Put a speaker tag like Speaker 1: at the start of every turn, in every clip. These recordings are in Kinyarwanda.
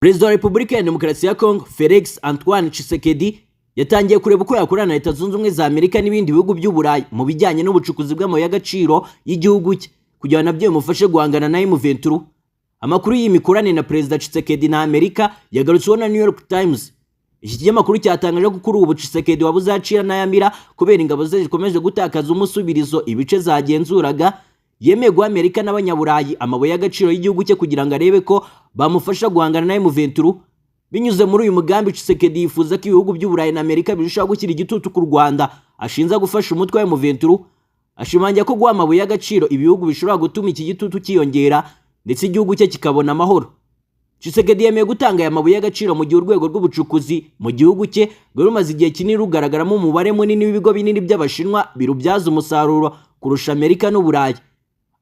Speaker 1: Perezida wa Repubulika ya Demokarasi ya Congo Felix Antoine Tshisekedi yatangiye kureba uko yakorana na Leta Zunze Ubumwe za Amerika n'ibindi bihugu by'Uburayi mu bijyanye n'ubucukuzi bw'amabuye y'agaciro y'igihugu cye kugira ngo nabyo bimufashe guhangana na M23. Amakuru y'imikoranire na Perezida Tshisekedi na Amerika yagarutsweho na New York Times. Iki kinyamakuru cyatangaje ko kuri ubu Tshisekedi wabuzacira n'ayamira kubera ingabo ze zikomeje gutakaza umusubirizo ibice zagenzuraga, yemeye guha Amerika n'abanyaburayi amabuye y'agaciro y'igihugu cye kugira ngo arebe ko bamufasha guhangana na M23. Binyuze muri uyu mugambi Tshisekedi yifuza ko ibihugu by'Uburayi na Amerika birushaho gushyira igitutu ku Rwanda ashinza gufasha umutwe wa M23. Ashimangira ko guha amabuye y'agaciro ibihugu bishobora gutuma iki gitutu kiyongera ndetse igihugu cye kikabona amahoro. Tshisekedi yemeye gutanga aya mabuye y'agaciro mu gihe urwego rw'ubucukuzi mu gihugu cye rwari rumaze igihe kinini rugaragaramo umubare munini w'ibigo binini by'Abashinwa birubyaza umusaruro kurusha Amerika n'Uburayi.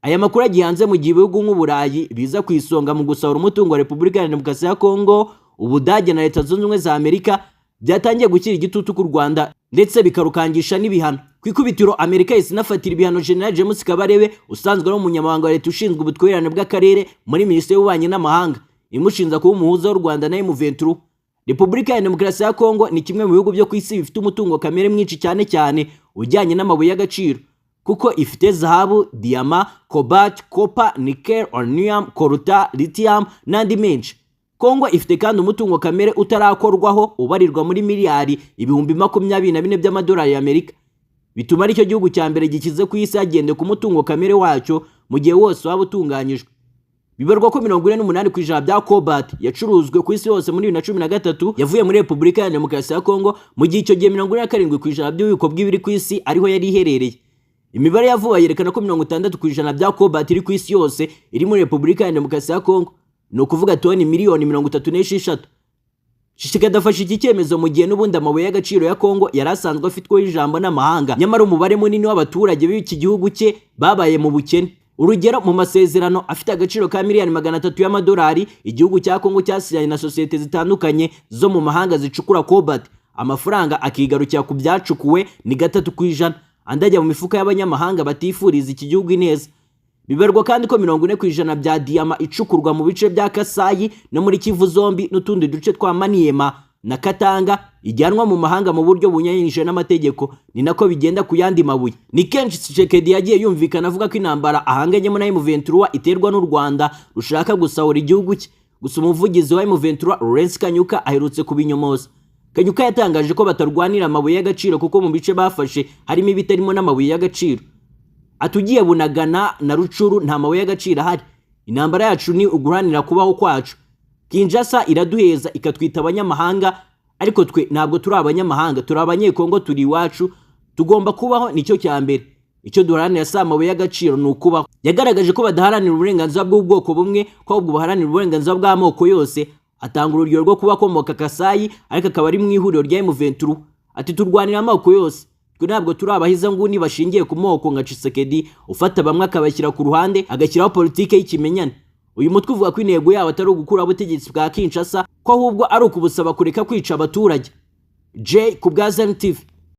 Speaker 1: Aya makuru agiye hanze mu gihe ibihugu nk'Uburayi biza ku isonga mu gusahura umutungo wa Repubulika ya Demokarasi ya Congo, Ubudage na Leta Zunze Ubumwe za Amerika byatangiye gushyira igitutu ku Rwanda ndetse bikarukangisha n'ibihano. Ku ikubitiro Amerika yahise inafatira ibihano General James Kabarebe usanzwe ari umunyamabanga wa Leta ushinzwe ubutwererane bw'akarere muri Minisiteri y'Ububanyi n'Amahanga, imushinja kuba umuhuza w'u Rwanda na M23. Repubulika ya Demokarasi ya Congo ni kimwe mu bihugu byo ku isi bifite umutungo kamere mwinshi cyane ujyanye n'amabuye y'agaciro, kuko ifite zahabu, diyama, cobalt, copper, nickel, uranium, coltan, lithium n'andi menshi. Congo ifite kandi umutungo kamere utarakorwaho ubarirwa muri miliyari ibihumbi 24 by'amadolari y'Amerika, bituma ari cyo gihugu cya mbere gikize ku isi hagendeye ku mutungo kamere wacyo mu gihe wose waba utunganyijwe. Bibarwa ko 48% bya cobalt yacuruzwe ku isi hose muri 2013 yavuye muri Repubulika ya Demokarasi ya Congo, mu gihe icyo gihe 47% by'ububiko bw'ibiri ku isi ariho yari iherereye. Imibare ya vuba yerekana ko 60% bya cobalt iri ku isi yose iri muri Repubulika ya Demokarasi ya Congo, no kuvuga toni miliyoni 36. Tshisekedi afashe iki cyemezo mu gihe n'ubundi amabuye y'agaciro ya Congo yarasanzwe afitweho ijambo n'amahanga, nyamara umubare munini w'abaturage b'iki gihugu cye babaye mu bukene. Urugero, mu masezerano afite agaciro ka miliyoni 300 y'amadolari igihugu cya Congo cyasinyanye na sosiyete zitandukanye zo mu mahanga zicukura cobalt, amafaranga akigarukira ku byacukuwe ni 3%, andajya mu mifuka y'abanyamahanga batifuriza iki gihugu ineza. Bibarwa kandi ko 40% bya diyama icukurwa mu bice bya Kasayi no muri Kivu zombi n'utundi duce twa Maniema na Katanga ijyanwa mu mahanga mu buryo bunyanyije n'amategeko, ni nako bigenda ku yandi mabuye. Ni kenshi Tshisekedi yagiye yumvikana avuga ko intambara ahanganyemo na M23 iterwa n'u Rwanda rushaka gusahura igihugu cye. Gusa umuvugizi wa M23 Lawrence Kanyuka aherutse kubinyomoza. Kanyuka yatangaje ko batarwanira amabuye y'agaciro kuko mu bice bafashe harimo ibitarimo n'amabuye y'agaciro. Atugiye Bunagana na Rucuru nta mabuye y'agaciro ahari. Intambara yacu ni uguharanira kubaho kwacu. Kinshasa iraduheza ikatwita abanyamahanga, ariko twe ntabwo turi abanyamahanga, turi abanyekongo, turi iwacu, tugomba kubaho, nicyo cya mbere. Icyo duharanira si amabuye y'agaciro ni ukubaho. Yagaragaje ko badaharanira uburenganzira bw'ubwoko bumwe, ko ahubwo baharanira uburenganzira bw'amoko yose. Atanga urugero rwo kuba akomoka Kasayi ariko akaba ari mu ihuriro rya M23. Ati turwanira amoko yose, twe ntabwo turi abahiza nguni bashingiye ku moko nka Tshisekedi ufata bamwe akabashyira ku ruhande agashyiraho politike y'ikimenyane. Uyu mutwe uvuga ko intego yabo atari ugukura ubutegetsi bwa Kinshasa, ko ahubwo ari ukubusaba kureka kwica abaturage. J ku bwa Zen TV.